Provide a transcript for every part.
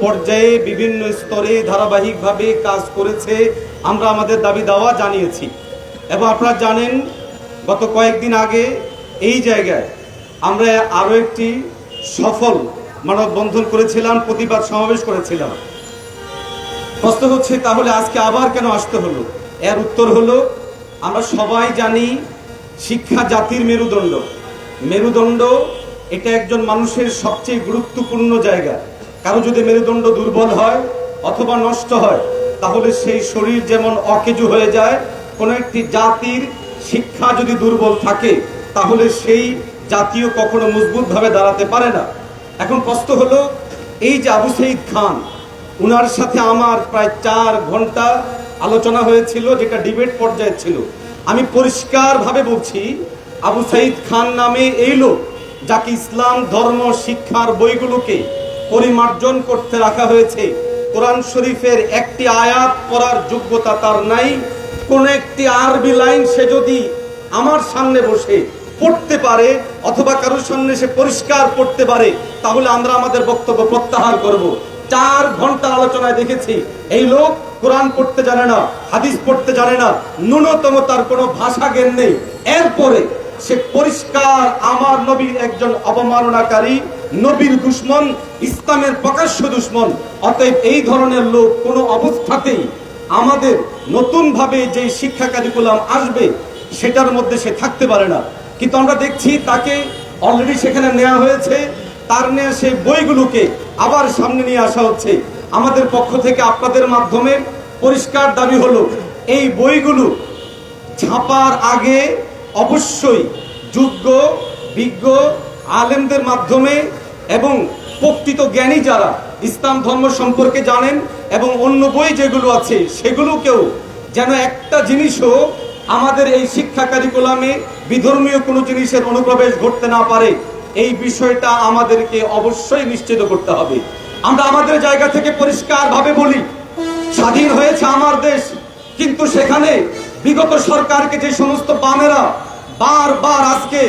পর্যায়ে বিভিন্ন স্তরে ধারাবাহিকভাবে কাজ করেছে। আমরা আমাদের দাবি দাওয়া জানিয়েছি এবং আপনারা জানেন গত কয়েকদিন আগে এই জায়গায় আমরা আরও একটি সফল মানববন্ধন করেছিলাম, প্রতিবাদ সমাবেশ করেছিলাম। প্রশ্ন হচ্ছে তাহলে আজকে আবার কেন আসতে হলো? এর উত্তর হলো, আমরা সবাই জানি শিক্ষা জাতির মেরুদণ্ড। মেরুদণ্ড এটা একজন মানুষের সবচেয়ে গুরুত্বপূর্ণ জায়গা। কারো যদি মেরুদণ্ড দুর্বল হয় অথবা নষ্ট হয় তাহলে সেই শরীর যেমন অকেজু হয়ে যায়, কোনো একটি জাতির শিক্ষা যদি দুর্বল থাকে তাহলে সেই জাতীয় কখনো মজবুতভাবে দাঁড়াতে পারে না। এখন প্রশ্ন হলো, এই যে আবু সাঈদ খান, উনার সাথে আমার প্রায় 4 ঘন্টা আলোচনা হয়েছিল, যেটা ডিবেট পর্যায়ে ছিল। আমি পরিষ্কারভাবে বলছি, আবু সাঈদ খান নামে এই লোক, যাকে ইসলাম ধর্ম শিক্ষার বইগুলোকে পরিমার্জন করতে রাখা হয়েছে, কোরআন শরীফের একটি আয়াত পড়ার যোগ্যতা তার নাই। কোন একটি আরবি লাইন সে যদি আমার সামনে বসে পড়তে পারে অথবা কারোর সামনে সে পরিষ্কার পড়তে পারে তাহলে আমরা আমাদের বক্তব্য প্রত্যাহার করব। 4 ঘন্টা আলোচনায় দেখেছি এই লোক কোরআন পড়তে জানে না, হাদিস পড়তে জানে না, ন্যূনতম তার কোনো ভাষা জ্ঞান নেই। এরপরে সে পরিষ্কার আমার নবীর একজন অবমাননাকারী, নবীর দুশমন, ইসলামের প্রকাশ্য দুশমন। অতএব এই ধরনের লোক কোনো অবস্থাতেই আমাদের নতুনভাবে যে শিক্ষা কারিকুলাম আসবে সেটার মধ্যে সে থাকতে পারে না। কিন্তু আমরা দেখছি তাকে অলরেডি সেখানে নেওয়া হয়েছে, তার নেওয়া সেই বইগুলোকে আবার সামনে নিয়ে আসা হচ্ছে। আমাদের পক্ষ থেকে আপনাদের মাধ্যমে পরিষ্কার দাবি হলো, এই বইগুলো ছাপার আগে অবশ্যই যোগ্য বিজ্ঞ আলেমদের মাধ্যমে এবং প্রকৃত জ্ঞানী যারা ইসলাম ধর্ম সম্পর্কে জানেন এবং অন্য বই যেগুলো আছে সেগুলোকেও যেন একটা জিনিসও আমাদের এই শিক্ষা কারিকুলামে বিধর্মীয় কোনো জিনিসের অনুপ্রবেশ ঘটতে না পারে, এই বিষয়টা আমাদেরকে অবশ্যই নিশ্চিত করতে হবে। আমরা আমাদের জায়গা থেকে পরিষ্কারভাবে বলি, স্বাধীন হয়েছে আমার দেশ, কিন্তু সেখানে বিগত সরকারকে যে সমস্ত বামেরা বারবার আজকে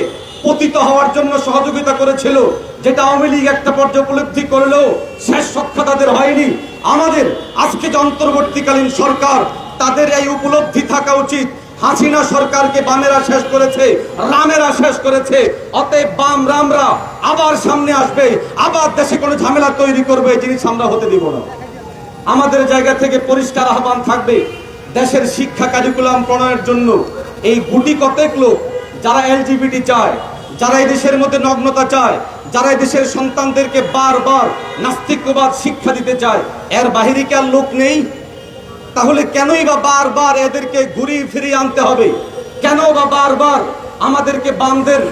পতিত হওয়ার জন্য সহযোগিতা করেছিল, যেটা আওয়ামী লীগ একটা পর্যায়ে উপলব্ধি করলেও শেষ রক্ষা তাদের হয়নি। আমাদের আজকে যে অন্তর্বর্তীকালীন সরকার, তাদের এই উপলব্ধি থাকা উচিত, হাসিনা সরকারকে বামেরা শেষ করেছে, রামেরা শেষ করেছে। অতএব বাম রামরা আবার সামনে আসবে, আবার দেশে কোনো ঝামেলা তৈরি করবে, এই জিনিস আমরা হতে দিব না। আমাদের জায়গা থেকে পরিষ্কার আহ্বান থাকবে, দেশের শিক্ষা কারিকুলাম প্রণয়নের জন্য এই গুটি কতেক লোক যারা এলজিবিটি চায়, যারা এই দেশের মধ্যে নগ্নতা চায়, যারা এই দেশের সন্তানদেরকে বারবার নাস্তিকবাদ শিক্ষা দিতে চায়, এর বাহিরে কি আর লোক নেই? তাহলে কেনই বা বারবার এদেরকে ঘুরিয়ে ফিরিয়ে আনতে হবে? কেন বা বারবার আমাদেরকে বামদের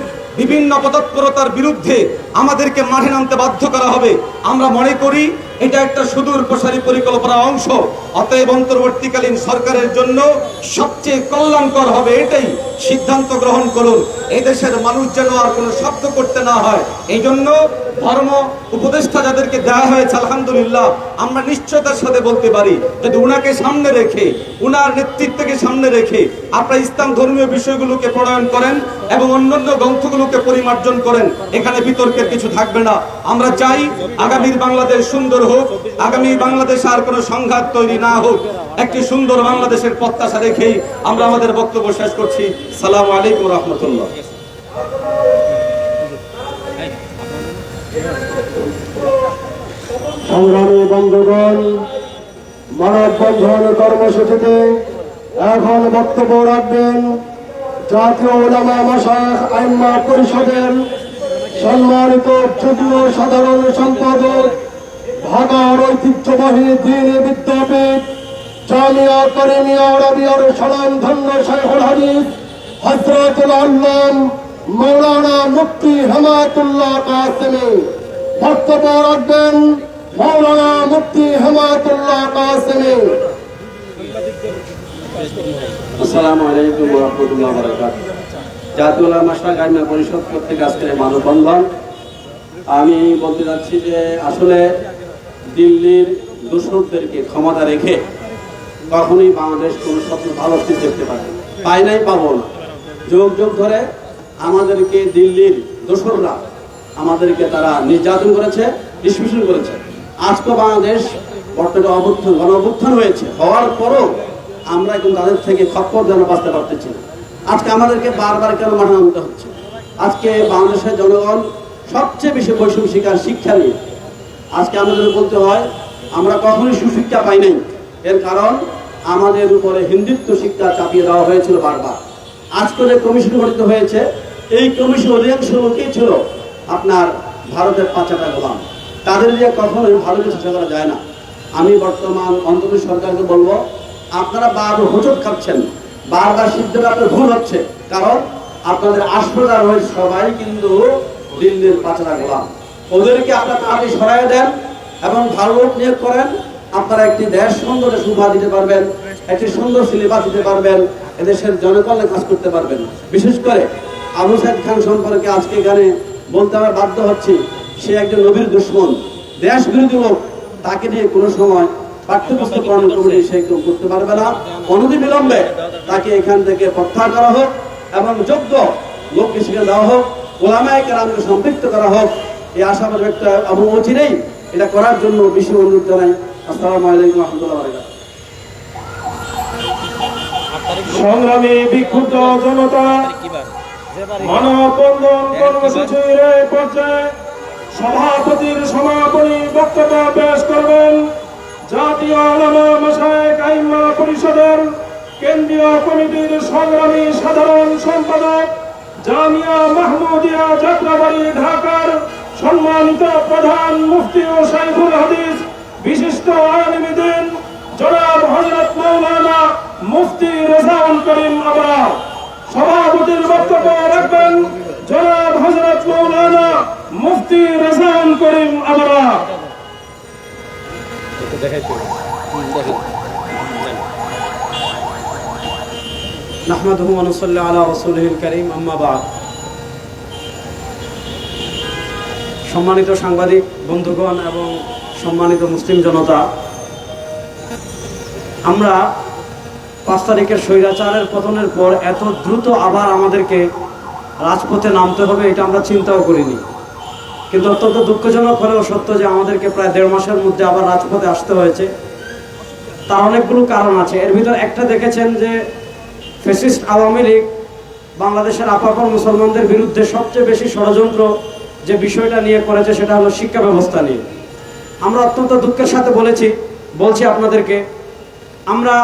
বিভিন্ন অপতৎপরতার বিরুদ্ধে আমাদেরকে মাঠে নামতে বাধ্য করা হবে? আমরা মনে করি এটা একটা সুদূর প্রসারী পরিকল্পনার অংশ। অতএব অন্তর্বর্তীকালীন সরকারের জন্য সবচেয়ে কল্যাণকর হবে এটাই সিদ্ধান্ত গ্রহণ করুন, এই দেশের মানুষ যেন আর কোনো শব্দ করতে না হয়। এই জন্য ধর্ম উপদেষ্টা যাদেরকে দেওয়া হয়েছে, আলহামদুলিল্লাহ, আমরা নিশ্চয়তার সাথে বলতে পারি, যদি উনাকে সামনে রেখে, উনার নেতৃত্বকে সামনে রেখে আপনারা ইসলাম ধর্মীয় বিষয়গুলোকে প্রণয়ন করেন এবং অন্যান্য গ্রন্থগুলোকে পরিমার্জন করেন, এখানে বিতর্কের কিছু থাকবে না। আমরা চাই আগামীর বাংলাদেশ সুন্দর হোক, আগামী বাংলাদেশ আর কোনো সংঘাত তৈরি না হোক, একটি সুন্দর বাংলাদেশের প্রত্যাশা রেখেই আমরা আমাদের বক্তব্য শেষ করছি। সালামু আলাইকুম রহমতুল্লাহ। সংগ্রামী বন্ধুগণ, মানববন্ধন কর্মসূচিতে এখন বক্তব্য রাখবেন জাতীয় উলামা মাশায়েখ আইম্মা পরিষদের সম্মানিত যুগ্ম সাধারণ সম্পাদক, ঢাকার ঐতিহ্যবাহী দ্বীনি বিদ্যাপীঠ জামিয়া কারিমিয়া রাবিয়ার স্বনামধন্য শাইখুল হাদিস হযরতুল আল্লাম মাওলানা মুফতি হেমায়েতুল্লাহ কাসেমী। বক্তব্য রাখবেন মাওলানা মুফতি হেমায়েতুল্লাহ কাসেমী। আসসালামু আলাইকুম ওয়া রাহমাতুল্লাহি ওয়া বারাকাতুহু। জাতীয় উলামা মাশায়েখ আইম্মা পরিষদ কর্তৃক আজকের মানববন্ধন, আমি বলতে যাচ্ছি যে আসলে দিল্লির দূষণদেরকে ক্ষমতা রেখে কখনোই বাংলাদেশ কোনো স্বপ্ন ভালো কিছু দেখতে পায় নাই, পাবো না। যুগ যুগ ধরে আমাদেরকে দিল্লির দোসররা আমাদেরকে তারা নির্যাতন করেছে, নিষ্পেষণ করেছে। আজকে বাংলাদেশ বর্তমানে গণ অভ্যুত্থান হয়েছে, হওয়ার পরও আমরা কিন্তু তাদের থেকে খপ্পর যেন বাঁচতে পারতেছি না। আজকে আমাদেরকে বারবার কেন মাঠে নামতে হচ্ছে? আজকে বাংলাদেশের জনগণ সবচেয়ে বেশি বৈষম্য শিকার শিক্ষা নিয়ে। আজকে আমাদের বলতে হয় আমরা কখনোই সুশিক্ষা পাই নাই। এর কারণ আমাদের উপরে হিন্দুত্ব শিক্ষা চাপিয়ে দেওয়া হয়েছিল বারবার। আজকে যে কমিশন গঠিত হয়েছে, এই কমিশন অধিকাংশ লোকই ছিল আপনার ভারতের পাঁচাটা গোলাম। তাদের দিয়ে কখনোই ভারতের চেষ্টা করা যায় না। আমি বর্তমান অন্তর্বর্তী সরকারকে বলবো, আপনারা বারবার হোঁচট খাচ্ছেন, বারবার সিদ্ধান্ত আপনার ভুল হচ্ছে, কারণ আপনাদের আশপাশে রয়েছে সবাই কিন্তু দিল্লির পাঁচাটা গোলাম। ওদেরকে আপনারা তাড়াতাড়ি সরাই দেন এবং ভালো লোক নিয়োগ করেন। আপনারা একটি দেশ সুন্দর সুভা দিতে পারবেন, একটি সুন্দর সিলেবাস দিতে পারবেন, এদেশের জনকল্যাণে কাজ করতে পারবেন। বিশেষ করে আবু সাইদ খান সম্পর্কে আজকে এখানে বলতে আমরা বাধ্য হচ্ছি, সে একজন নবীর দুশ্মন, দেশ বিরোধী লোক। তাকে নিয়ে কোনো সময় পাঠ্যপুস্তক প্রণয়ন কমিটি সে কেউ করতে পারবে না। অনতিবিলম্বে তাকে এখান থেকে প্রত্যাহার করা হোক এবং যোগ্য লোককে সেখানে দেওয়া হোক, ওলামায়ে কেরামকে সম্পৃক্ত করা হোক। এই আশাবাদ ব্যক্ত এবং অচিরেই এটা করার জন্য বিশেষ অনুরোধ জানাই। আসসালামু আলাইকুম ওয়া রাহমাতুল্লাহি ওয়া বারাকাতুহু। সংগ্রামী বিক্ষুব্ধ জনতা, মানববন্ধন কর্মসূচির এই পর্যায়ে সভাপতির সমাপনী বক্তব্য পেশ করবেন জাতীয় উলামা মাশায়েখ আইম্মা পরিষদের কেন্দ্রীয় কমিটির সংগ্রামী সাধারণ সম্পাদক, জামিয়া মাহমুদিয়া যাত্রাবাড়ি ঢাকার সম্মানিত প্রধান মুফতি ও শাইখুল হাদিস বিশিষ্ট আলেমে দ্বীন জনাব হযরত মাওলানা মুফতি রেজাউল করিম আবরার। সভাপতির বক্তব্য রাখবেন জনাব হযরত মাওলানা মুফতি রেজাউল করিম আবরার। নাহমাদুহু ওয়া নুসাল্লি আলা রাসূলিহিল কারীম, আম্মা বা'দ। সম্মানিত সাংবাদিক বন্ধুগণ এবং সম্মানিত মুসলিম জনতা, আমরা 5 তারিখের স্বৈরাচারের পতনের পর এত দ্রুত আবার আমাদেরকে রাজপথে নামতে হবে এটা আমরা চিন্তাও করিনি। কিন্তু অত্যন্ত দুঃখজনক হলেও সত্য যে আমাদেরকে প্রায় 1.5 মাসের মধ্যে আবার রাজপথে আসতে হয়েছে। তার অনেকগুলো কারণ আছে। এর ভিতর একটা দেখেছেন যে ফ্যাসিস্ট আওয়ামী লীগ বাংলাদেশের আপামর মুসলমানদের বিরুদ্ধে সবচেয়ে বেশি ষড়যন্ত্র যে বিষয়টা নিয়ে করেছে সেটা হলো শিক্ষা ব্যবস্থা নিয়ে। আমরা অত্যন্ত দুঃখের সাথে বলছি আপনাদেরকে, আমরা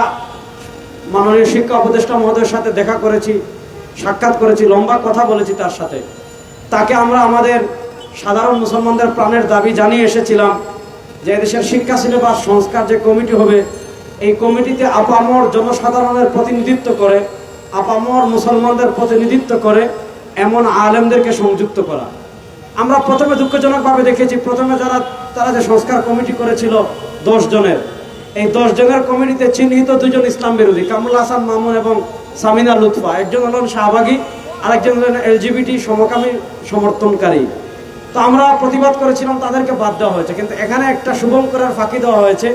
মাননীয় শিক্ষা উপদেষ্টা মহোদয়ের সাথে দেখা করেছি, সাক্ষাৎ করেছি, লম্বা কথা বলেছি তার সাথে। তাকে আমরা আমাদের সাধারণ মুসলমানদের প্রাণের দাবি জানিয়ে এসেছিলাম যে এদেশের শিক্ষা সিলেবাস সংস্কার যে কমিটি হবে, এই কমিটিতে আপামর জনসাধারণের প্রতিনিধিত্ব করে, আপামর মুসলমানদের প্রতিনিধিত্ব করে এমন আলেমদেরকে সংযুক্ত করা। আমরা প্রথমে দুঃখজনকভাবে দেখেছি, প্রথমে তারা যে সংস্কার কমিটি করেছিল 10 জনের, এই 10 জনের কমিটিতে চিহ্নিত 2 জন ইসলাম বিরোধী, কামরুল হাসান মামুন এবং সামিনা লুৎফা। একজন হলেন শাহবাগী, আরেকজন হলেন LGBT সমকামী সমর্থনকারী। তো আমরা প্রতিবাদ করেছিলাম, তাদেরকে বাদ দেওয়া হয়েছে। কিন্তু এখানে একটা শুভঙ্করের ফাঁকি দেওয়া হয়েছে।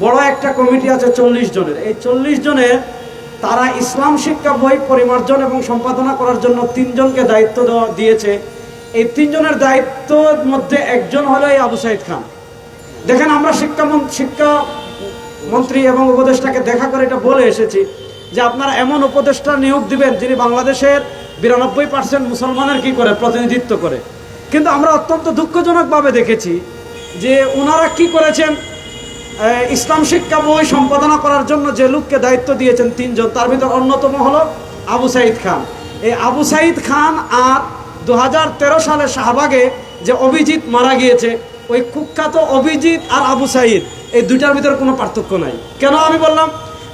বড় একটা কমিটি আছে 40 জনের। এই 40 জনের তারা ইসলাম শিক্ষা বই পরিমার্জন এবং সম্পাদনা করার জন্য 3 জনকে দায়িত্ব দিয়েছে। এই 3 জনের দায়িত্বের মধ্যে একজন হলো এই আবু সাইদ খান। দেখেন, আমরা শিক্ষামন্ত্রী এবং উপদেষ্টাকে দেখা করে এটা বলে এসেছি যে আপনারা এমন উপদেষ্টা নিয়োগ দিবেন যিনি বাংলাদেশের 92% মুসলমানের কি করে প্রতিনিধিত্ব করে। কিন্তু আমরা অত্যন্ত দুঃখজনকভাবে দেখেছি যে ওনারা কি করেছেন, ইসলাম শিক্ষা বই সম্পাদনা করার জন্য যে লোককে দায়িত্ব দিয়েছেন 3 জন, তার ভিতর অন্যতম হলো আবু সাইদ খান। এই আবু সাইদ খান আর 2013 সালে শাহবাগে যে অভিজিৎ মারা গিয়েছে, ওই কুখ্যাত অভিজিৎ আর আবু সাইদ, এই দুইটার ভিতরে কোনো পার্থক্য নাই। কেন আমি বললাম,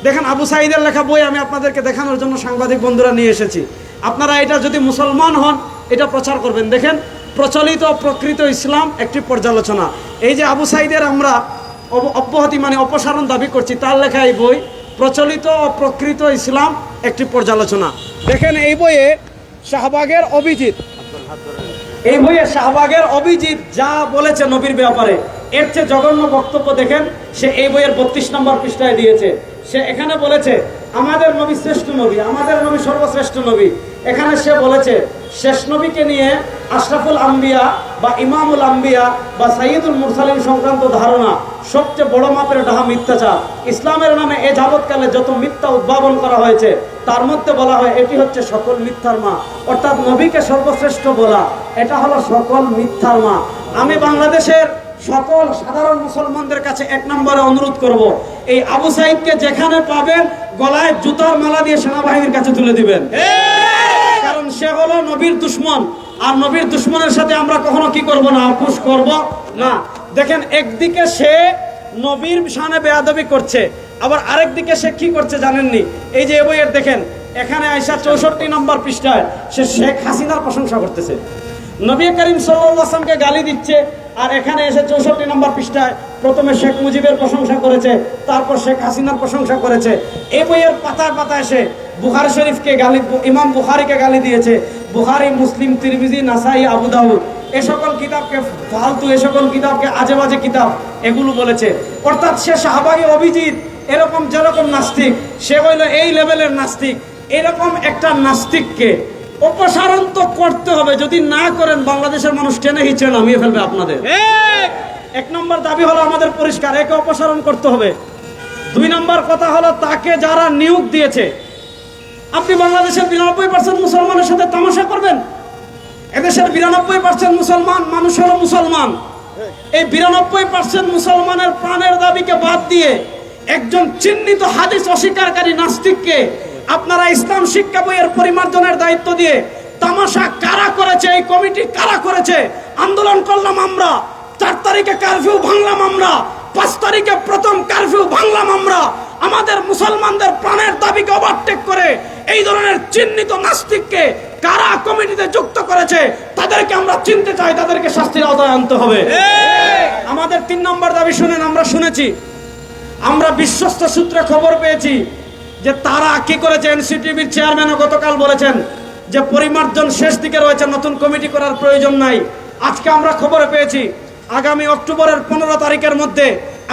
দেখেন আবু সাইদের লেখা বই আমি আপনাদেরকে দেখানোর জন্য সাংবাদিক বন্ধুরা নিয়ে এসেছি। আপনারা এটা যদি মুসলমান হন এটা প্রচার করবেন। দেখেন, প্রচলিত প্রকৃত ইসলাম একটি পর্যালোচনা। এই যে আবু সাইদের আমরা অব্যাহতি মানে অপসারণ দাবি করছি, তার লেখা এই বই প্রচলিত ও প্রকৃত ইসলাম একটি পর্যালোচনা। দেখেন এই বইয়ে শাহবাগের অভিজিৎ যা বলেছে নবীর ব্যাপারে, এর চেয়ে জঘন্য বক্তব্য দেখেন সে এই বইয়ের 32 নম্বর পৃষ্ঠায় দিয়েছে। সে এখানে বলেছে আমাদের নবী শ্রেষ্ঠ নবী, আমাদের নবী সর্বশ্রেষ্ঠ নবী। এখানে সে বলেছে শেষ নবীকে নিয়ে আশরাফুল আম্বিয়া বা ইমামুল আম্বিয়া বা সাইয়্যিদুল মুরসালিন সংক্রান্ত ধারণা সবচেয়ে বড় মাপের ডাহা মিথ্যাচার। ইসলামের নামে এ যাবৎকালে যত মিথ্যা উদ্ভাবন করা হয়েছে তার মধ্যে বলা হয় এটি হচ্ছে সকল মিথ্যার মা, অর্থাৎ নবীকে সর্বশ্রেষ্ঠ বলা এটা হলো সকল মিথ্যার মা। আমি বাংলাদেশের সকল সাধারণ মুসলমানদের কাছে এক নম্বরে অনুরোধ করব, এই আবু সাইদকে যেখানে পাবেন গলায় জুতার মালা দিয়ে সেনাবাহিনীর কাছে তুলে দিবেন, কারণ সে হলো নবীর দুশমন। আর নবীর দুশমনের সাথে আমরা কখনো কি করব না, আপোষ করব না। দেখেন, একদিকে সে নবীর শানে বেয়াদবি করছে, আবার আরেক দিকে সে কি করছে জানেননি? এই যে বইয়ের দেখেন, এখানে আয়সা 64 নম্বর পৃষ্ঠায় সে শেখ হাসিনার প্রশংসা করতেছে, নবী করিম সাল্লাল্লাহু আলাইহি ওয়াসাল্লামকে গালি দিচ্ছে। আর এখানে এসে 64 নম্বর পৃষ্ঠায় প্রথমে শেখ মুজিবের প্রশংসা করেছে, তারপর শেখ হাসিনার প্রশংসা করেছে। এই বইয়ের পাতায় পাতায় এসে বুখারী শরীফকে গালি, ইমাম বুখারীকে গালি দিয়েছে। বুখারী, মুসলিম, তিরমিজি, নাসাই, আবু দাউদ এ সকল কিতাবকে ফালতু, এ সকল কিতাবকে আজে বাজে কিতাব এগুলো বলেছে। অর্থাৎ সে শাহবাগী অভিজিৎ, এরকম যেরকম নাস্তিক, সে হইল এই লেভেলের নাস্তিক। এরকম একটা নাস্তিককে অপসারণ তো করতে হবে, যদি না করেন বাংলাদেশের মানুষ টেনে হিচড়ে নামিয়ে ফেলবে আপনাদের। এক নম্বর দাবি হলো আমাদের পরিষ্কার, একে অপসারণ করতে হবে। 2 নম্বর কথা হলো তাকে যারা নিয়োগ দিয়েছে, আপনি বাংলাদেশের 92% মুসলমানের সাথে তামাশা করবেন? এদেশের 92% মুসলমান মানুষ হলো মুসলমান। এই 92% মুসলমানের প্রাণের দাবিকে বাদ দিয়ে একজন চিহ্নিত হাদিস অস্বীকারী নাস্তিককে আপনারা ইসলাম শিক্ষা বইয়ের পরিমার্জনের দায়িত্ব দিয়ে তামাশা কারা করেছে, এই কমিটি কারা করেছে? আন্দোলন করলাম আমরা, 4 তারিখে কারফিউ ভাঙলাম আমরা, 5 তারিখে প্রথম কারফিউ ভাঙলাম আমরা। আমাদের মুসলমানদের প্রাণের দাবিকে ওভারটেক করে এই ধরনের চিহ্নিত নাস্তিককে কারা কমিটিতে যুক্ত করেছে তাদেরকে আমরা চিনতে চাই, তাদেরকে শাস্তির আওতায় আনতে হবে। আমাদের 3 নম্বর দাবি শুনেন, আমরা শুনেছি, আমরা বিশ্বস্ত সূত্রে খবর পেয়েছি যে তারা কি করেছে। এনসিটিভির চেয়ারম্যানও গতকাল বলেছেন যে পরিমার্জন শেষ দিকে রয়েছে, নতুন কমিটি করার প্রয়োজন নাই। আজকে আমরা খবরে পেয়েছি আগামী অক্টোবরের 15 তারিখের মধ্যে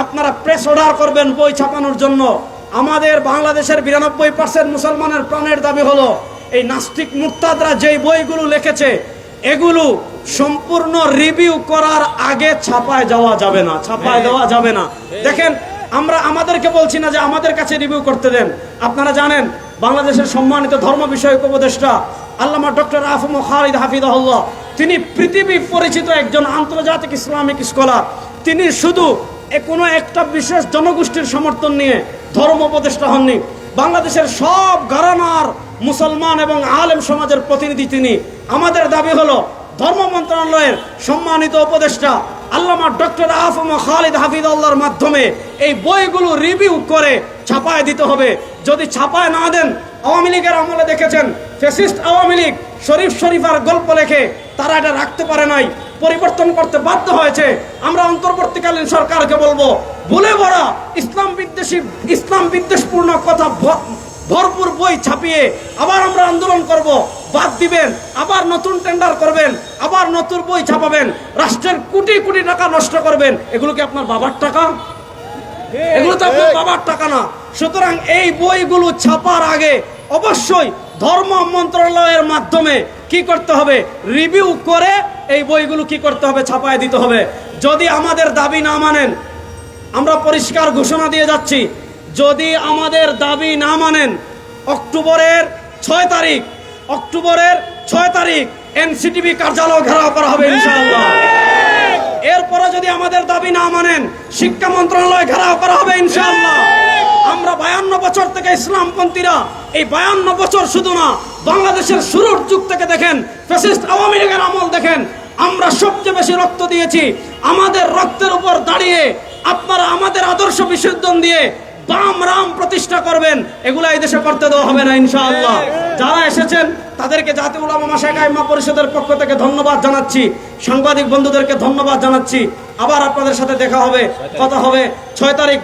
আপনারা প্রেস অর্ডার করবেন বই ছাপানোর জন্য। আমাদের বাংলাদেশের 92% মুসলমানের প্রাণের দাবি হলো এই নাস্তিক মুরতাদরা যেই বইগুলো লিখেছে এগুলো সম্পূর্ণ রিভিউ করার আগে ছাপায় যাওয়া যাবে না, ছাপায় দেওয়া যাবে না। দেখেন, আমরা আমাদেরকে বলছি না যে আমাদের কাছে রিভিউ করতে দেন। আপনারা জানেন বাংলাদেশের সম্মানিত ধর্ম বিষয়ক উপদেষ্টা আল্লামা ডক্টর আফম খালিদ হাফিজাহুল্লাহ, তিনি পৃথিবী পরিচিত একজন আন্তর্জাতিক ইসলামিক স্কলার। তিনি শুধু কোনো একটা বিশেষ জনগোষ্ঠীর সমর্থন নিয়ে ধর্ম উপদেষ্টা হননি, বাংলাদেশের সব ঘরানার মুসলমান এবং আলেম সমাজের প্রতিনিধি তিনি। আমাদের দাবি হলো ধর্ম মন্ত্রণালয়ের সম্মানিত উপদেষ্টা আল্লামা ডক্টর আফম খালিদ হাফিজাহুল্লাহর মাধ্যমে এই বইগুলো রিভিউ করে ছাপায় দিতে হবে। যদি ছাপায় না দেন, আওয়ামী লীগের আমলে দেখেছেন ফ্যাসিস্ট আওয়ামী লীগ শরীফ শরীফার গল্প লেখে তারা এটা রাখতে পারে নাই, পরিবর্তন করতে বাধ্য হয়েছে। আমরা অন্তর্বর্তীকালীন সরকারকে বলবো, ভুলে ভরা ইসলাম বিদ্বেষপূর্ণ কথা ভরপুর বই ছাপিয়ে আবার আমরা আন্দোলন করব, বাদ দিবেন, আবার নতুন টেন্ডার করবেন, আবার নতুন বই ছাপাবেন, রাষ্ট্রের কোটি কোটি টাকা নষ্ট করবেন। এগুলো কি আপনার বাবার টাকা? এগুলো তো আপনার বাবার টাকা না। সুতরাং এই বইগুলো ছাপার আগে অবশ্যই ধর্ম মন্ত্রণালয়ের মাধ্যমে কি করতে হবে, রিভিউ করে এই বইগুলো কি করতে হবে, ছাপায় দিতে হবে। যদি আমাদের দাবি না মানেন, আমরা পরিষ্কার ঘোষণা দিয়ে যাচ্ছি, যদি আমাদের দাবি না মানেন অক্টোবরের 6 তারিখ এনসিটিভি কার্যালয় ঘেরাও করা হবে ইনশাআল্লাহ। এরপরে যদি আমাদের দাবি না মানেন শিক্ষা মন্ত্রণালয় ঘেরাও করা হবে ইনশাআল্লাহ। আমরা 52 বছর থেকে ইসলামপন্থীরা, এই 52 বছর শুধু না, বাংলাদেশের শুরুর যুগ থেকে দেখেন, ফ্যাসিস্ট আওয়ামী লীগের আমল দেখেন, আমরা সবচেয়ে বেশি রক্ত দিয়েছি। আমাদের রক্তের উপর দাঁড়িয়ে আপনারা আমাদের আদর্শ বিসর্জন দিয়ে বাম রাম প্রতিষ্ঠা করবেন, এগুলা এই দেশে করতে দেওয়া হবে না ইনশাআল্লাহ। যারা এসেছেন তাদেরকে জাতীয় উলামা মাশায়েখ আইম্মা পরিষদের পক্ষ থেকে ধন্যবাদ জানাচ্ছি, সাংবাদিক বন্ধুদেরকে ধন্যবাদ জানাচ্ছি। আবার আপনাদের সাথে দেখা হবে, কথা হবে 6 তারিখ